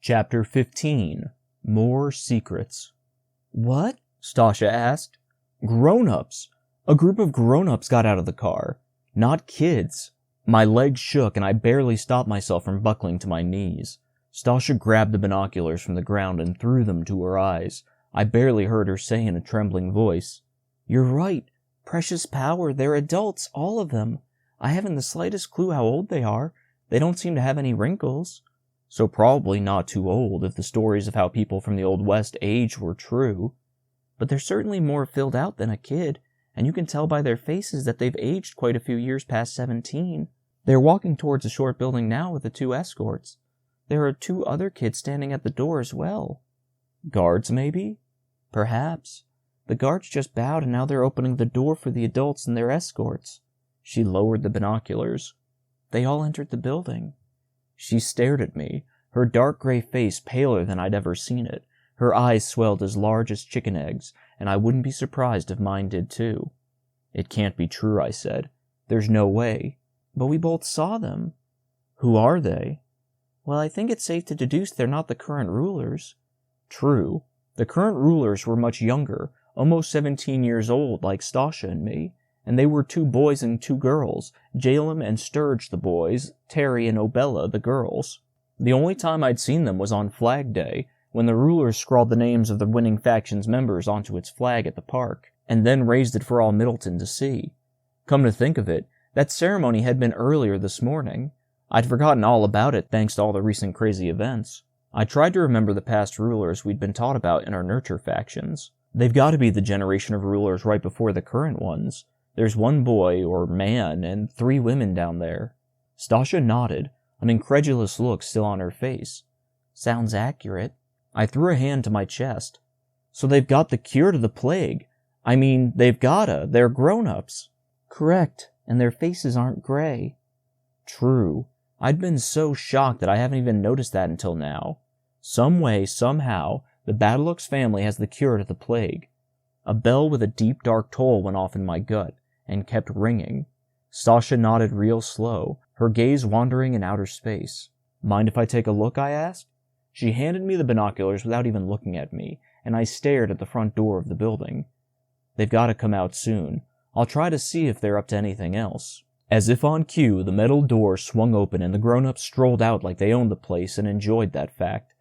Chapter 15. More Secrets. "What?" Stasha asked. "Grown-ups. A group of grown-ups got out of the car. Not kids." My legs shook and I barely stopped myself from buckling to my knees. Stasha grabbed the binoculars from the ground and threw them to her eyes. I barely heard her say in a trembling voice, "You're right. Precious power. They're adults, all of them. I haven't the slightest clue how old they are. They don't seem to have any wrinkles." So probably not too old if the stories of how people from the Old West aged were true. "But they're certainly more filled out than a kid, and you can tell by their faces that they've aged quite a few years past 17. They're walking towards a short building now with the 2 escorts. There are 2 other kids standing at the door as well." "Guards, maybe?" "Perhaps. The guards just bowed and now they're opening the door for the adults and their escorts." She lowered the binoculars. "They all entered the building." She stared at me, her dark gray face paler than I'd ever seen it. Her eyes swelled as large as chicken eggs, and I wouldn't be surprised if mine did too. "It can't be true," I said. "There's no way." "But we both saw them." "Who are they?" "Well, I think it's safe to deduce they're not the current rulers." "True. The current rulers were much younger, almost 17 years old, like Stasha and me. And they were 2 boys and 2 girls, Jalem and Sturge the boys, Terry and Obella the girls. The only time I'd seen them was on Flag Day, when the rulers scrawled the names of the winning faction's members onto its flag at the park, and then raised it for all Middleton to see. Come to think of it, that ceremony had been earlier this morning. I'd forgotten all about it thanks to all the recent crazy events. I tried to remember the past rulers we'd been taught about in our nurture factions. They've got to be the generation of rulers right before the current ones. There's 1 boy, or man, and 3 women down there." Stasha nodded, an incredulous look still on her face. "Sounds accurate." I threw a hand to my chest. "So they've got the cure to the plague. I mean, they've gotta. They're grown-ups." "Correct, and their faces aren't gray." "True. I'd been so shocked that I haven't even noticed that until now. Some way, somehow, the Badalux family has the cure to the plague." A bell with a deep dark toll went off in my gut, and kept ringing. Stasha nodded real slow, her gaze wandering in outer space. "Mind if I take a look?" I asked. She handed me the binoculars without even looking at me, and I stared at the front door of the building. "They've got to come out soon. I'll try to see if they're up to anything else." As if on cue, the metal door swung open and the grown-ups strolled out like they owned the place and enjoyed that fact.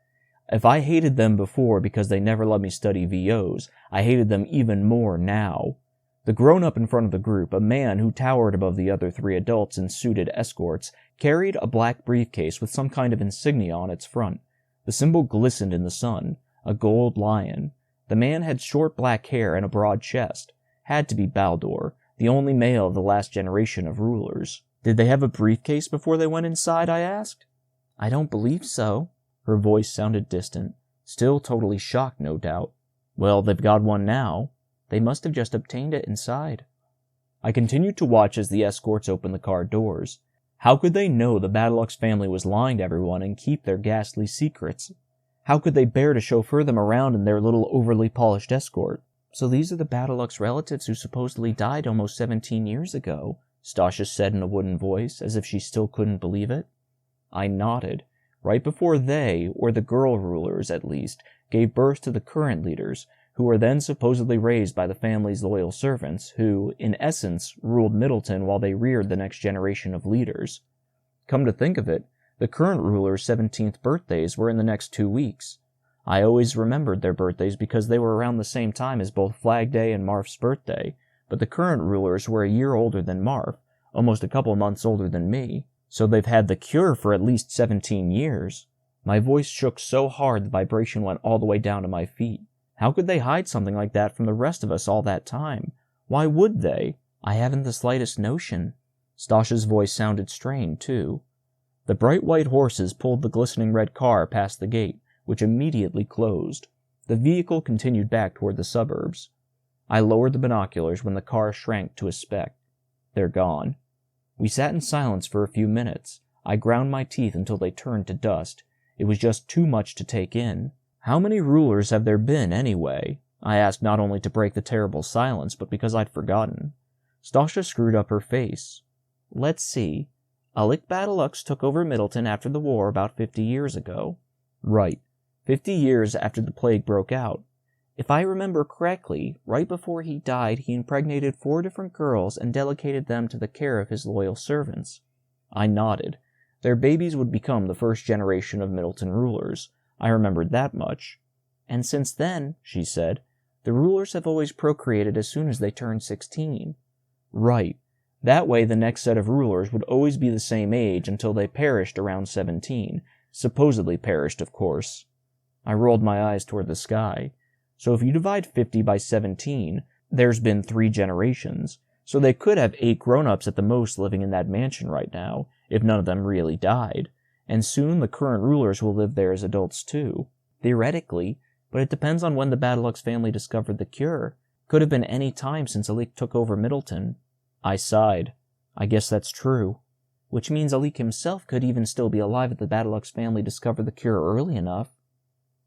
If I hated them before because they never let me study VOs, I hated them even more now. The grown-up in front of the group, a man who towered above the other 3 adults in suited escorts, carried a black briefcase with some kind of insignia on its front. The symbol glistened in the sun, a gold lion. The man had short black hair and a broad chest. Had to be Baldur, the only male of the last generation of rulers. "Did they have a briefcase before they went inside?" I asked. "I don't believe so." Her voice sounded distant. Still totally shocked, no doubt. "Well, they've got one now. They must have just obtained it inside." I continued to watch as the escorts opened the car doors. How could they know the Badalux family was lying to everyone and keep their ghastly secrets? How could they bear to chauffeur them around in their little overly polished escort? "So these are the Badalux relatives who supposedly died almost 17 years ago," Stasha said in a wooden voice, as if she still couldn't believe it. I nodded. Right before they, or the girl rulers at least, gave birth to the current leaders, who were then supposedly raised by the family's loyal servants, who, in essence, ruled Middleton while they reared the next generation of leaders. Come to think of it, the current rulers' 17th birthdays were in the next 2 weeks. I always remembered their birthdays because they were around the same time as both Flag Day and Marf's birthday, but the current rulers were a year older than Marf, almost a couple months older than me, so they've had the cure for at least 17 years. My voice shook so hard the vibration went all the way down to my feet. How could they hide something like that from the rest of us all that time? Why would they? "I haven't the slightest notion." Stasha's voice sounded strained, too. The bright white horses pulled the glistening red car past the gate, which immediately closed. The vehicle continued back toward the suburbs. I lowered the binoculars when the car shrank to a speck. They're gone. We sat in silence for a few minutes. I ground my teeth until they turned to dust. It was just too much to take in. How many rulers have there been, anyway? I asked, not only to break the terrible silence, but because I'd forgotten. Stasha screwed up her face. "Let's see. Ulick Badalux took over Middleton after the war about 50 years ago. Right. 50 years after the plague broke out. If I remember correctly, right before he died, he impregnated 4 different girls and delegated them to the care of his loyal servants. I nodded. Their babies would become the first generation of Middleton rulers. I remembered that much. And since then, she said, the rulers have always procreated as soon as they turned 16. Right. That way the next set of rulers would always be the same age until they perished around 17. Supposedly perished, of course. I rolled my eyes toward the sky. So if you divide 50 by 17, there's been 3 generations. So they could have 8 grown-ups at the most living in that mansion right now, if none of them really died. And soon the current rulers will live there as adults too. Theoretically, but it depends on when the Badalux family discovered the cure. Could have been any time since Alik took over Middleton. I sighed. I guess that's true. Which means Alik himself could even still be alive if the Badalux family discovered the cure early enough.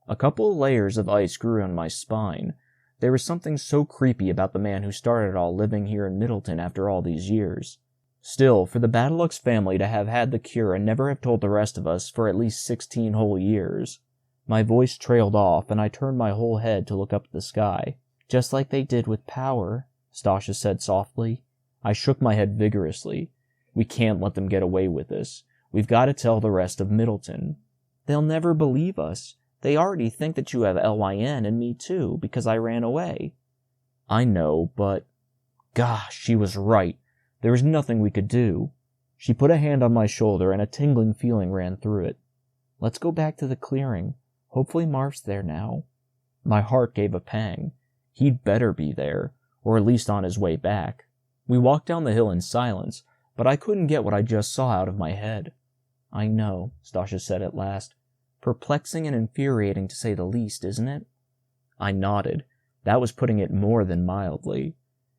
A couple of layers of ice grew on my spine. There was something so creepy about the man who started it all living here in Middleton after all these years. Still, for the Badalux family to have had the cure and never have told the rest of us for at least 16 whole years. My voice trailed off, and I turned my whole head to look up at the sky. Just like they did with power, Stasha said softly. I shook my head vigorously. We can't let them get away with this. We've got to tell the rest of Middleton. They'll never believe us. They already think that you have LYN and me too, because I ran away. I know, but... Gosh, she was right. There was nothing we could do. She put a hand on my shoulder, and a tingling feeling ran through it. Let's go back to the clearing. Hopefully Marv's there now. My heart gave a pang. He'd better be there, or at least on his way back. We walked down the hill in silence, but I couldn't get what I just saw out of my head. I know, Stasha said at last. Perplexing and infuriating to say the least, isn't it? I nodded. That was putting it more than mildly.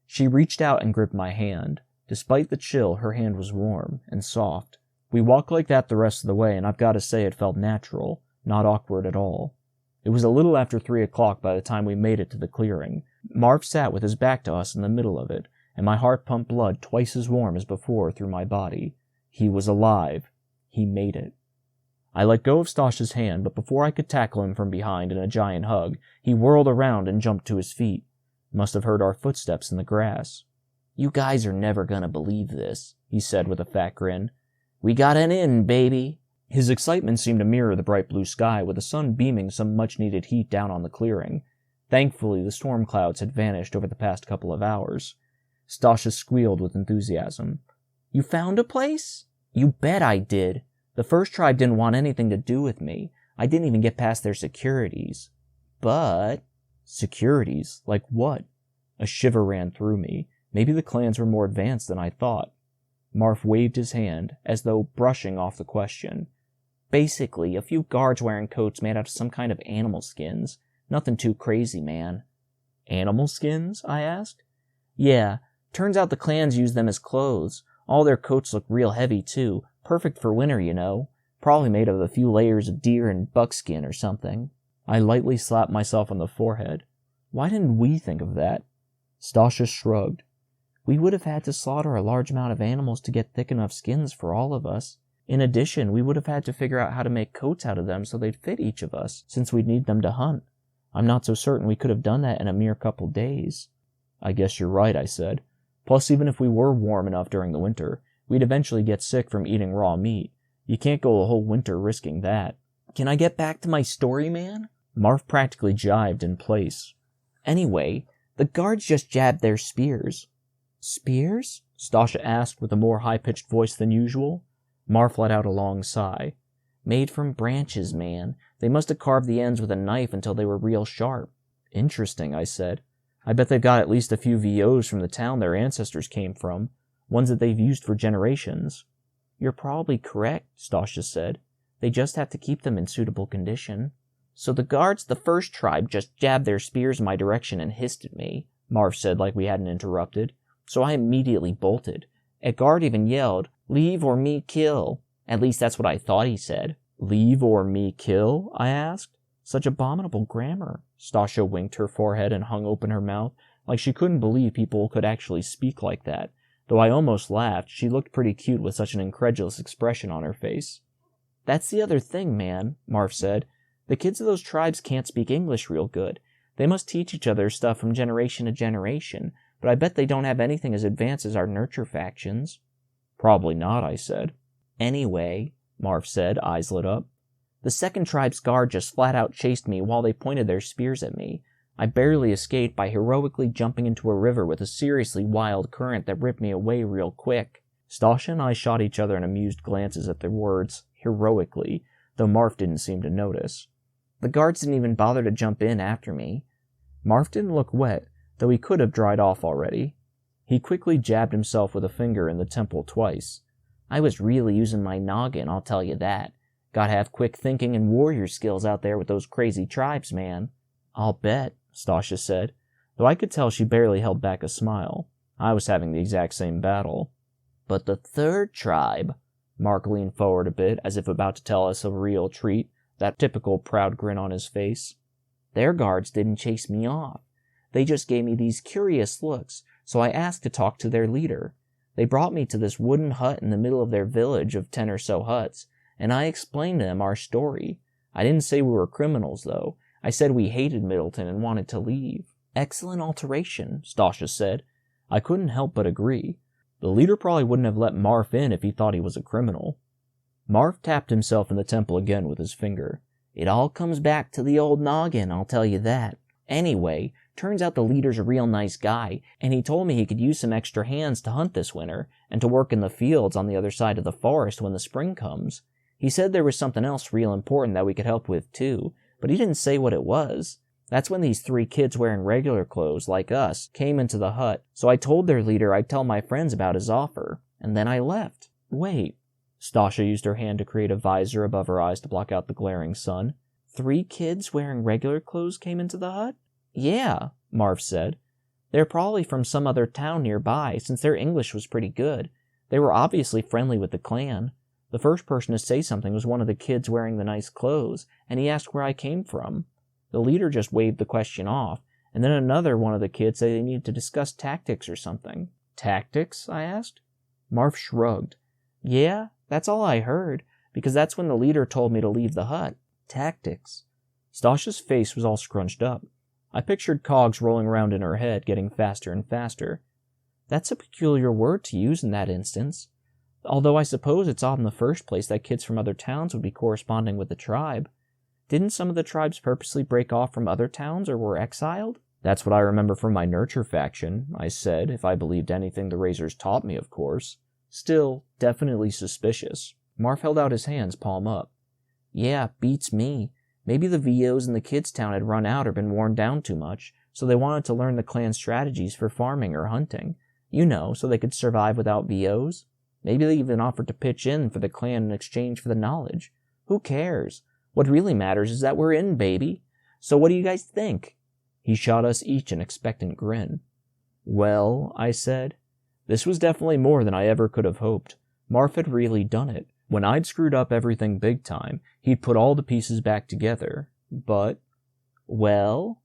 She reached out and gripped my hand. Despite the chill, her hand was warm and soft. We walked like that the rest of the way, and I've got to say it felt natural, not awkward at all. It was a little after 3 o'clock by the time we made it to the clearing. Marv sat with his back to us in the middle of it, and my heart pumped blood twice as warm as before through my body. He was alive. He made it. I let go of Stasha's hand, but before I could tackle him from behind in a giant hug, he whirled around and jumped to his feet. Must have heard our footsteps in the grass. You guys are never gonna believe this, he said with a fat grin. We got an in, baby. His excitement seemed to mirror the bright blue sky, with the sun beaming some much-needed heat down on the clearing. Thankfully, the storm clouds had vanished over the past couple of hours. Stasha squealed with enthusiasm. You found a place? You bet I did. The first tribe didn't want anything to do with me. I didn't even get past their securities. But... Securities? Like what? A shiver ran through me. Maybe the clans were more advanced than I thought. Marv waved his hand, as though brushing off the question. Basically, a few guards wearing coats made out of some kind of animal skins. Nothing too crazy, man. Animal skins? I asked. Yeah, turns out the clans use them as clothes. All their coats look real heavy, too. Perfect for winter, you know. Probably made of a few layers of deer and buckskin or something. I lightly slapped myself on the forehead. Why didn't we think of that? Stasha shrugged. We would have had to slaughter a large amount of animals to get thick enough skins for all of us. In addition, we would have had to figure out how to make coats out of them so they'd fit each of us, since we'd need them to hunt. I'm not so certain we could have done that in a mere couple days. I guess you're right, I said. Plus, even if we were warm enough during the winter, we'd eventually get sick from eating raw meat. You can't go a whole winter risking that. Can I get back to my story, man? Marv practically jived in place. Anyway, the guards just jabbed their spears. Spears? Stasha asked with a more high-pitched voice than usual. Marv let out a long sigh. Made from branches, man. They must have carved the ends with a knife until they were real sharp. Interesting, I said. I bet they've got at least a few VOs from the town their ancestors came from, ones that they've used for generations. You're probably correct, Stasha said. They just have to keep them in suitable condition. So the guards, the first tribe, just jabbed their spears in my direction and hissed at me, Marv said like we hadn't interrupted. So I immediately bolted. A guard even yelled, "Leave or me kill." At least that's what I thought he said. Leave or me kill? I asked. Such abominable grammar. Stasha winked her forehead and hung open her mouth, like she couldn't believe people could actually speak like that. Though I almost laughed, she looked pretty cute with such an incredulous expression on her face. That's the other thing, man, Marv said. The kids of those tribes can't speak English real good. They must teach each other stuff from generation to generation, but I bet they don't have anything as advanced as our nurture factions. Probably not, I said. Anyway, Marv said, eyes lit up. The second tribe's guard just flat out chased me while they pointed their spears at me. I barely escaped by heroically jumping into a river with a seriously wild current that ripped me away real quick. Stasha and I shot each other in amused glances at the words, heroically, though Marv didn't seem to notice. The guards didn't even bother to jump in after me. Marv didn't look wet, though he could have dried off already. He quickly jabbed himself with a finger in the temple twice. I was really using my noggin, I'll tell you that. Gotta have quick thinking and warrior skills out there with those crazy tribes, man. I'll bet, Stasha said, though I could tell she barely held back a smile. I was having the exact same battle. But the third tribe, Mark leaned forward a bit as if about to tell us a real treat, that typical proud grin on his face. Their guards didn't chase me off. They just gave me these curious looks, so I asked to talk to their leader. They brought me to this wooden hut in the middle of their village of 10 or so huts, and I explained to them our story. I didn't say we were criminals, though. I said we hated Middleton and wanted to leave. Excellent alteration, Stasha said. I couldn't help but agree. The leader probably wouldn't have let Marv in if he thought he was a criminal. Marv tapped himself in the temple again with his finger. It all comes back to the old noggin, I'll tell you that. Anyway, turns out the leader's a real nice guy, and he told me he could use some extra hands to hunt this winter, and to work in the fields on the other side of the forest when the spring comes. He said there was something else real important that we could help with too, but he didn't say what it was. That's when these 3 kids wearing regular clothes, like us, came into the hut, so I told their leader I'd tell my friends about his offer, and then I left. Wait. Stasha used her hand to create a visor above her eyes to block out the glaring sun. 3 kids wearing regular clothes came into the hut? Yeah, Marv said. They're probably from some other town nearby, since their English was pretty good. They were obviously friendly with the clan. The first person to say something was one of the kids wearing the nice clothes, and he asked where I came from. The leader just waved the question off, and then another one of the kids said they needed to discuss tactics or something. Tactics? I asked. Marv shrugged. Yeah, that's all I heard, because that's when the leader told me to leave the hut. Tactics. Stasha's face was all scrunched up. I pictured cogs rolling around in her head, getting faster and faster. That's a peculiar word to use in that instance. Although I suppose it's odd in the first place that kids from other towns would be corresponding with the tribe. Didn't some of the tribes purposely break off from other towns or were exiled? That's what I remember from my nurture faction, I said, if I believed anything the Razors taught me, of course. Still, definitely suspicious. Marv held out his hands, palm up. Yeah, beats me. Maybe the VOs in the kids' town had run out or been worn down too much, so they wanted to learn the clan's strategies for farming or hunting. You know, so they could survive without VOs. Maybe they even offered to pitch in for the clan in exchange for the knowledge. Who cares? What really matters is that we're in, baby. So what do you guys think? He shot us each an expectant grin. Well, I said, this was definitely more than I ever could have hoped. Marv had really done it. When I'd screwed up everything big time, he'd put all the pieces back together. But, well?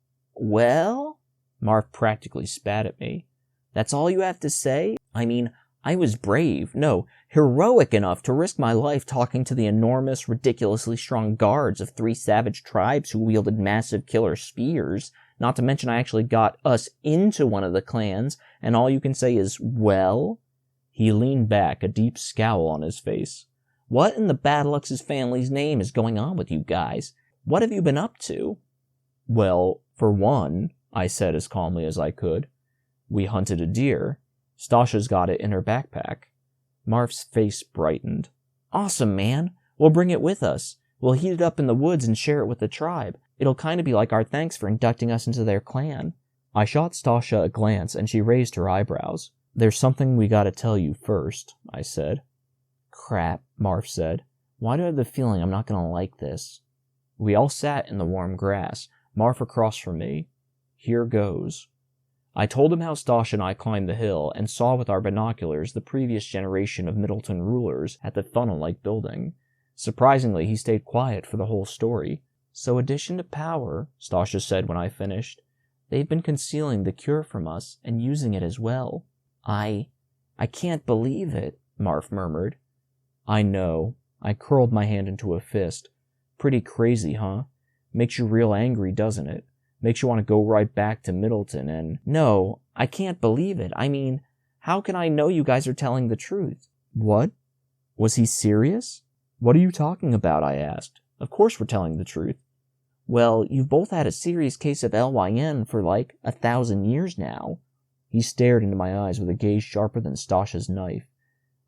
Marv practically spat at me. That's all you have to say? I mean, I was brave, no, heroic enough to risk my life talking to the enormous, ridiculously strong guards of 3 savage tribes who wielded massive killer spears, not to mention I actually got us into one of the clans, and all you can say is, well? He leaned back, a deep scowl on his face. What in the Battlelux's family's name is going on with you guys? What have you been up to? Well, for one, I said as calmly as I could, we hunted a deer. Stasha's got it in her backpack. Marv's face brightened. Awesome, man. We'll bring it with us. We'll heat it up in the woods and share it with the tribe. It'll kind of be like our thanks for inducting us into their clan. I shot Stasha a glance, and she raised her eyebrows. There's something we gotta tell you first, I said. Crap, Marv said. Why do I have the feeling I'm not gonna like this? We all sat in the warm grass, Marv across from me. Here goes. I told him how Stasha and I climbed the hill and saw with our binoculars the previous generation of Middleton rulers at the funnel-like building. Surprisingly, he stayed quiet for the whole story. So addition to power, Stasha said when I finished, they've been concealing the cure from us and using it as well. I can't believe it, Marv murmured. I know. I curled my hand into a fist. Pretty crazy, huh? Makes you real angry, doesn't it? Makes you want to go right back to Middleton and... No, I can't believe it. I mean, how can I know you guys are telling the truth? What? Was he serious? What are you talking about, I asked. Of course we're telling the truth. Well, you've both had a serious case of LYN for 1,000 years now. He stared into my eyes with a gaze sharper than Stasha's knife.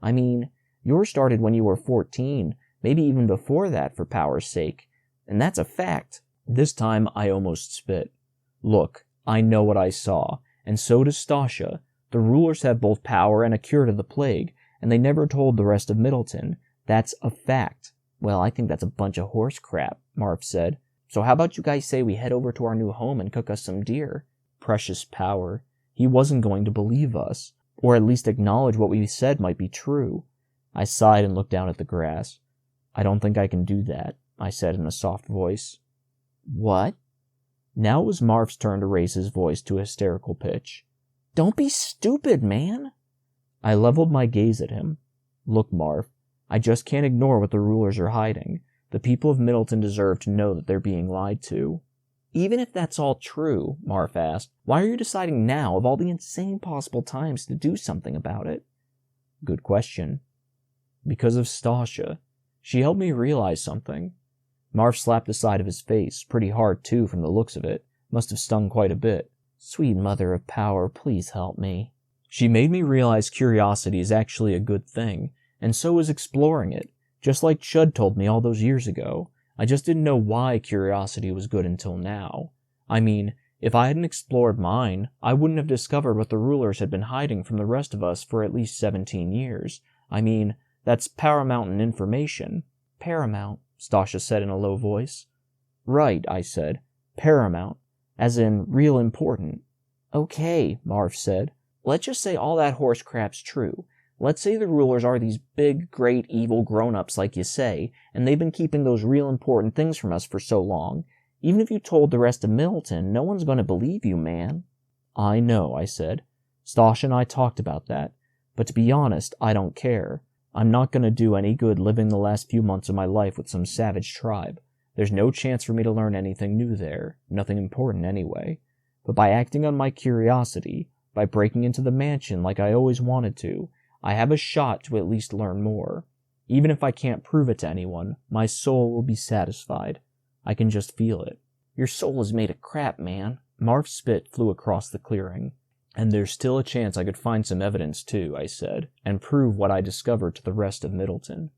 I mean, yours started when you were 14, maybe even before that, for power's sake. And that's a fact. This time I almost spit. Look, I know what I saw, and so does Stasha. The rulers have both power and a cure to the plague, and they never told the rest of Middleton. That's a fact. Well, I think that's a bunch of horse crap, Marv said. So how about you guys say we head over to our new home and cook us some deer? Precious power. He wasn't going to believe us, or at least acknowledge what we said might be true. I sighed and looked down at the grass. I don't think I can do that, I said in a soft voice. What? Now it was Marv's turn to raise his voice to a hysterical pitch. Don't be stupid, man! I leveled my gaze at him. Look, Marv, I just can't ignore what the rulers are hiding. The people of Middleton deserve to know that they're being lied to. Even if that's all true, Marv asked, why are you deciding now of all the insane possible times to do something about it? Good question. Because of Stasha. She helped me realize something. Marv slapped the side of his face, pretty hard too from the looks of it. Must have stung quite a bit. Sweet mother of power, please help me. She made me realize curiosity is actually a good thing, and so is exploring it, just like Chud told me all those years ago. I just didn't know why curiosity was good until now. I mean, if I hadn't explored mine, I wouldn't have discovered what the rulers had been hiding from the rest of us for at least 17 years. I mean, that's paramount in information. Paramount, Stasha said in a low voice. Right, I said. Paramount. As in, real important. Okay, Marv said. Let's just say all that horse crap's true. Let's say the rulers are these big, great, evil grown-ups like you say, and they've been keeping those real important things from us for so long. Even if you told the rest of Middleton, no one's going to believe you, man. I know, I said. Stasha and I talked about that. But to be honest, I don't care. I'm not going to do any good living the last few months of my life with some savage tribe. There's no chance for me to learn anything new there. Nothing important anyway. But by acting on my curiosity, by breaking into the mansion like I always wanted to, I have a shot to at least learn more. Even if I can't prove it to anyone, my soul will be satisfied. I can just feel it. Your soul is made of crap, man. Marv's spit flew across the clearing. And there's still a chance I could find some evidence too, I said, and prove what I discovered to the rest of Middleton.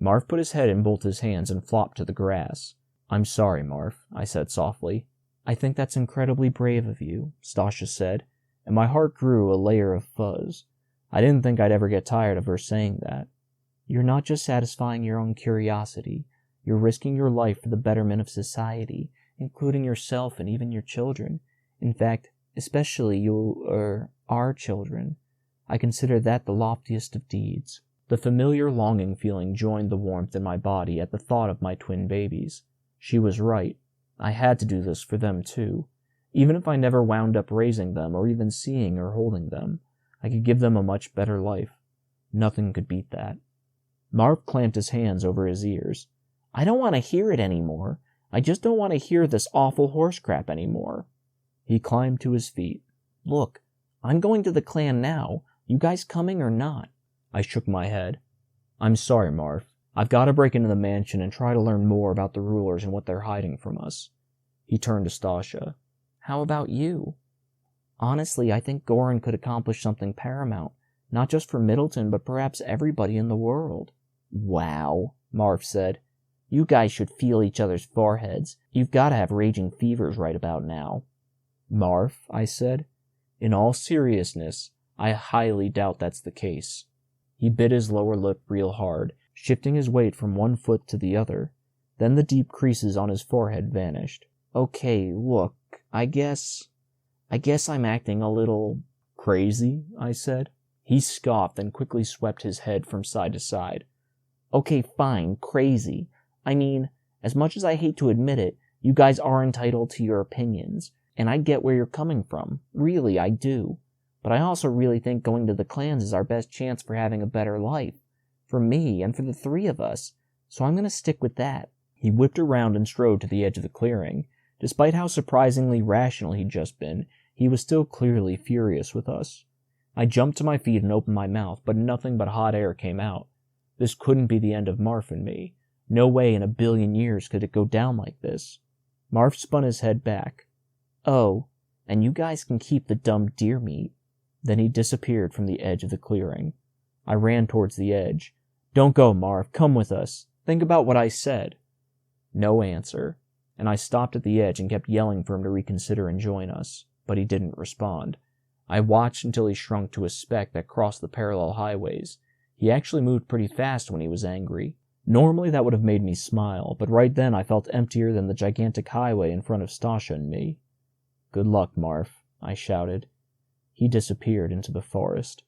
Marv put his head in both his hands and flopped to the grass. I'm sorry, Marv, I said softly. I think that's incredibly brave of you, Stasha said, and my heart grew a layer of fuzz. I didn't think I'd ever get tired of her saying that. You're not just satisfying your own curiosity. You're risking your life for the betterment of society, including yourself and even your children. In fact, especially our children. I consider that the loftiest of deeds. The familiar longing feeling joined the warmth in my body at the thought of my twin babies. She was right. I had to do this for them too. Even if I never wound up raising them or even seeing or holding them, I could give them a much better life. Nothing could beat that. Marv clamped his hands over his ears. I don't want to hear it anymore. I just don't want to hear this awful horse crap anymore. He climbed to his feet. Look, I'm going to the clan now. You guys coming or not? I shook my head. I'm sorry, Marv. I've got to break into the mansion and try to learn more about the rulers and what they're hiding from us. He turned to Stasha. How about you? Honestly, I think Goran could accomplish something paramount, not just for Middleton, but perhaps everybody in the world. Wow, Marv said. You guys should feel each other's foreheads. You've got to have raging fevers right about now. Marv, I said, in all seriousness, I highly doubt that's the case. He bit his lower lip real hard, shifting his weight from one foot to the other. Then the deep creases on his forehead vanished. Okay, look, I guess I'm acting a little crazy, I said. He scoffed and quickly swept his head from side to side. Okay, fine, crazy. I mean, as much as I hate to admit it, you guys are entitled to your opinions, and I get where you're coming from. Really, I do. But I also really think going to the clans is our best chance for having a better life. For me, and for the three of us. So I'm going to stick with that. He whipped around and strode to the edge of the clearing. Despite how surprisingly rational he'd just been, he was still clearly furious with us. I jumped to my feet and opened my mouth, but nothing but hot air came out. This couldn't be the end of Marf and me. No way in a billion years could it go down like this. Marf spun his head back. "Oh, and you guys can keep the dumb deer meat." Then he disappeared from the edge of the clearing. I ran towards the edge. "Don't go, Marv. Come with us. Think about what I said." No answer, and I stopped at the edge and kept yelling for him to reconsider and join us, but he didn't respond. I watched until he shrunk to a speck that crossed the parallel highways. He actually moved pretty fast when he was angry. Normally that would have made me smile, but right then I felt emptier than the gigantic highway in front of Stasha and me. "Good luck, Marf," I shouted. He disappeared into the forest.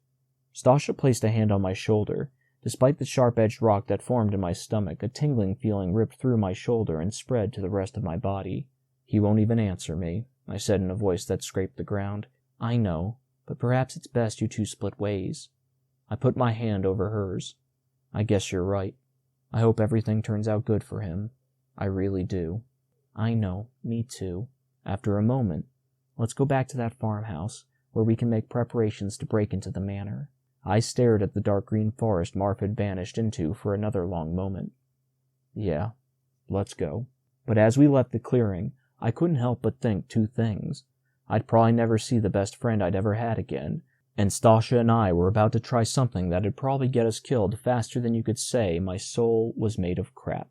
Stasha placed a hand on my shoulder. Despite the sharp-edged rock that formed in my stomach, a tingling feeling ripped through my shoulder and spread to the rest of my body. "He won't even answer me," I said in a voice that scraped the ground. "I know, but perhaps it's best you two split ways." I put my hand over hers. "I guess you're right. I hope everything turns out good for him. I really do." "I know, me too." After a moment, "Let's go back to that farmhouse, where we can make preparations to break into the manor." I stared at the dark green forest Marf had vanished into for another long moment. "Yeah, let's go." But as we left the clearing, I couldn't help but think two things. I'd probably never see the best friend I'd ever had again, and Stasha and I were about to try something that'd probably get us killed faster than you could say my soul was made of crap.